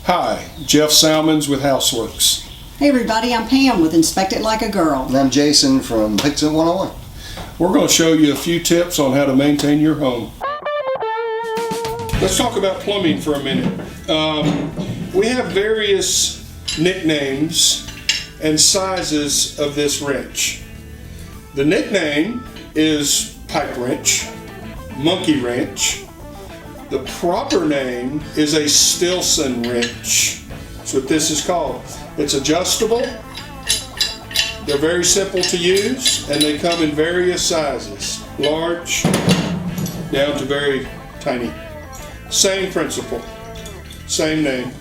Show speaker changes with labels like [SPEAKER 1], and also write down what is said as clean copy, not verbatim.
[SPEAKER 1] Hi, Jeff Salmons with Houseworks.
[SPEAKER 2] Hey everybody, I'm Pam with Inspect It Like a Girl.
[SPEAKER 3] And I'm Jason from Fix It 101.
[SPEAKER 1] We're going to show you a few tips on how to maintain your home. Let's talk about plumbing for a minute. We have various nicknames and sizes of this wrench. The nickname is pipe wrench, monkey wrench. The proper name is a Stilson wrench. That's what this is called. It's adjustable. They're very simple to use, and they come in various sizes, large down to very tiny. Same principle, same name.